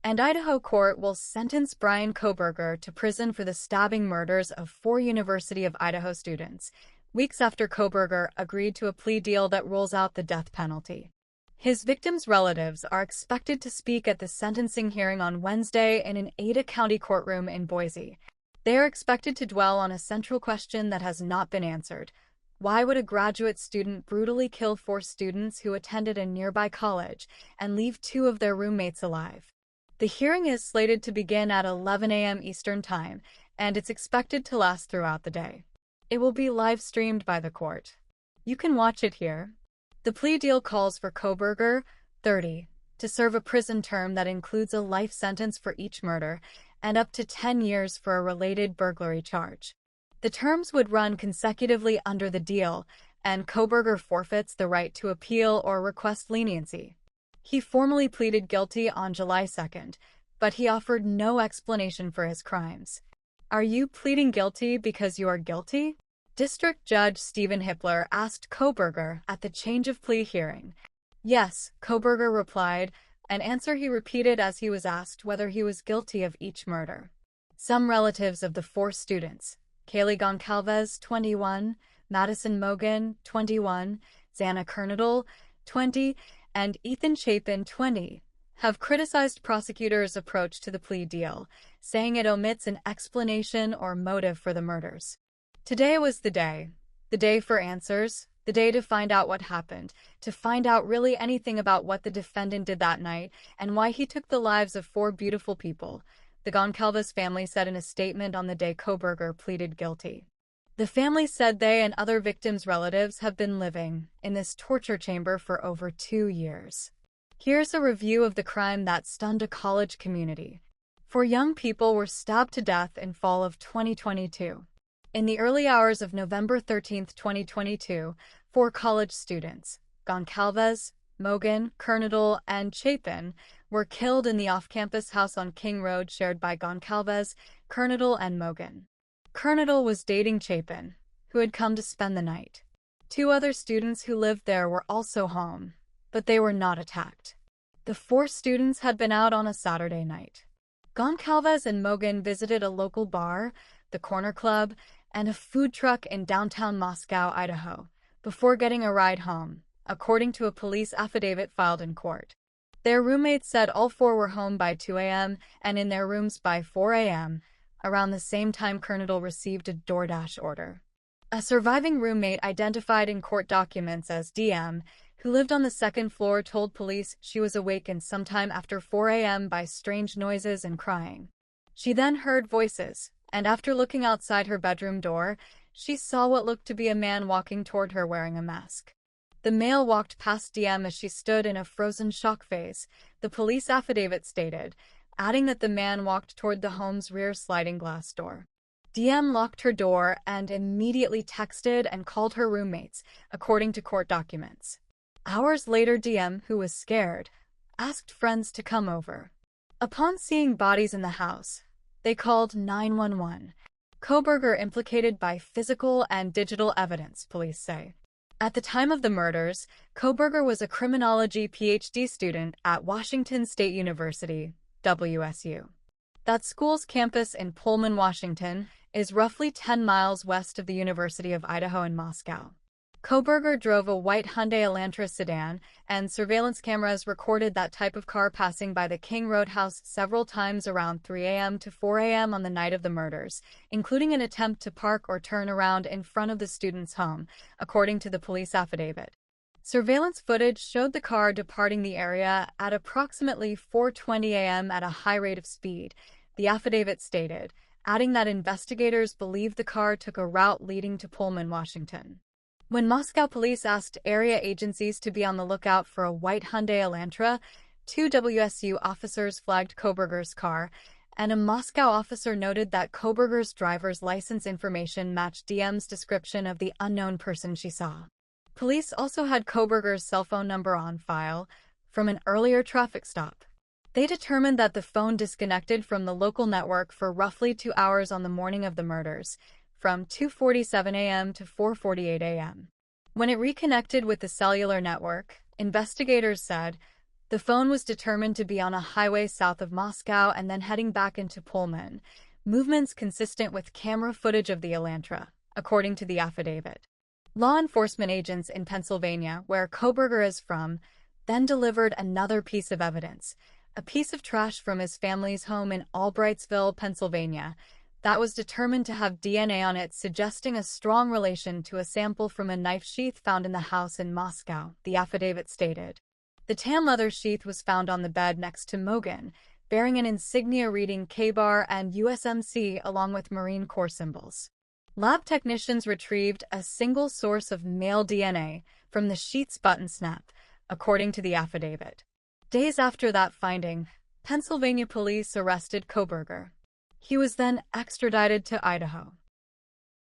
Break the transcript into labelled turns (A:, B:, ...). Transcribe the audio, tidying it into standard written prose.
A: And Idaho court will sentence Bryan Kohberger to prison for the stabbing murders of 4 University of Idaho students, weeks after Kohberger agreed to a plea deal that rules out the death penalty. His victims' relatives are expected to speak at the sentencing hearing on Wednesday in an Ada County courtroom in Boise. They are expected to dwell on a central question that has not been answered. Why would a graduate student brutally kill 4 students who attended a nearby college and leave 2 of their roommates alive? The hearing is slated to begin at 11 a.m. Eastern Time, and it's expected to last throughout the day. It will be live-streamed by the court. You can watch it here. The plea deal calls for Kohberger, 30, to serve a prison term that includes a life sentence for each murder and up to 10 years for a related burglary charge. The terms would run consecutively under the deal, and Kohberger forfeits the right to appeal or request leniency. He formally pleaded guilty on July 2nd, but he offered no explanation for his crimes. Are you pleading guilty because you are guilty? District Judge Stephen Hippler asked Kohberger at the change of plea hearing. Yes, Kohberger replied, an answer he repeated as he was asked whether he was guilty of each murder. Some relatives of the 4 students, Kaylee Goncalves, 21, Madison Mogen, 21, Xana Kernodle, 20, and Ethan Chapin, 20, have criticized prosecutors' approach to the plea deal, saying it omits an explanation or motive for the murders. Today was the day for answers, the day to find out what happened, to find out really anything about what the defendant did that night and why he took the lives of 4 beautiful people, the Goncalves family said in a statement on the day Kohberger pleaded guilty. The family said they and other victims' relatives have been living in this torture chamber for over 2 years. Here's a review of the crime that stunned a college community. 4 young people were stabbed to death in fall of 2022. In the early hours of November 13, 2022, 4 college students, Goncalves, Mogen, Kernodle, and Chapin, were killed in the off-campus house on King Road shared by Goncalves, Kernodle, and Mogen. Kernodle was dating Chapin, who had come to spend the night. 2 other students who lived there were also home, but they were not attacked. The 4 students had been out on a Saturday night. Goncalves and Mogen visited a local bar, the Corner Club, and a food truck in downtown Moscow, Idaho, before getting a ride home, according to a police affidavit filed in court. Their roommates said all 4 were home by 2 a.m. and in their rooms by 4 a.m., around the same time Kernodle received a DoorDash order. A surviving roommate identified in court documents as DM, who lived on the 2nd floor, told police she was awakened sometime after 4 a.m. by strange noises and crying. She then heard voices, and after looking outside her bedroom door, she saw what looked to be a man walking toward her wearing a mask. The male walked past DM as she stood in a frozen shock phase, the police affidavit stated, adding that the man walked toward the home's rear sliding glass door. DM locked her door and immediately texted and called her roommates, according to court documents. Hours later, DM, who was scared, asked friends to come over. Upon seeing bodies in the house, they called 911. Kohberger implicated by physical and digital evidence, police say. At the time of the murders, Kohberger was a criminology PhD student at Washington State University, WSU. That school's campus in Pullman, Washington, is roughly 10 miles west of the University of Idaho in Moscow. Kohberger drove a white Hyundai Elantra sedan, and surveillance cameras recorded that type of car passing by the King Road house several times around 3 a.m. to 4 a.m. on the night of the murders, including an attempt to park or turn around in front of the student's home, according to the police affidavit. Surveillance footage showed the car departing the area at approximately 4:20 a.m. at a high rate of speed, the affidavit stated, adding that investigators believe the car took a route leading to Pullman, Washington. When Moscow police asked area agencies to be on the lookout for a white Hyundai Elantra, 2 WSU officers flagged Kohberger's car, and a Moscow officer noted that Kohberger's driver's license information matched DM's description of the unknown person she saw. Police also had Kohberger's cell phone number on file from an earlier traffic stop. They determined that the phone disconnected from the local network for roughly 2 hours on the morning of the murders, from 2:47 a.m. to 4:48 a.m. When it reconnected with the cellular network, investigators said, The phone was determined to be on a highway south of Moscow and then heading back into Pullman, movements consistent with camera footage of the Elantra, according to the affidavit. Law enforcement agents in Pennsylvania, where Kohberger is from, then delivered another piece of evidence, a piece of trash from his family's home in Albrightsville, Pennsylvania, that was determined to have DNA on it, suggesting a strong relation to a sample from a knife sheath found in the house in Moscow, the affidavit stated. The tan leather sheath was found on the bed next to Mogan, bearing an insignia reading K-Bar and USMC along with Marine Corps symbols. Lab technicians retrieved a single source of male DNA from the sheath's button snap, according to the affidavit. Days after that finding, Pennsylvania police arrested Kohberger. He was then extradited to Idaho.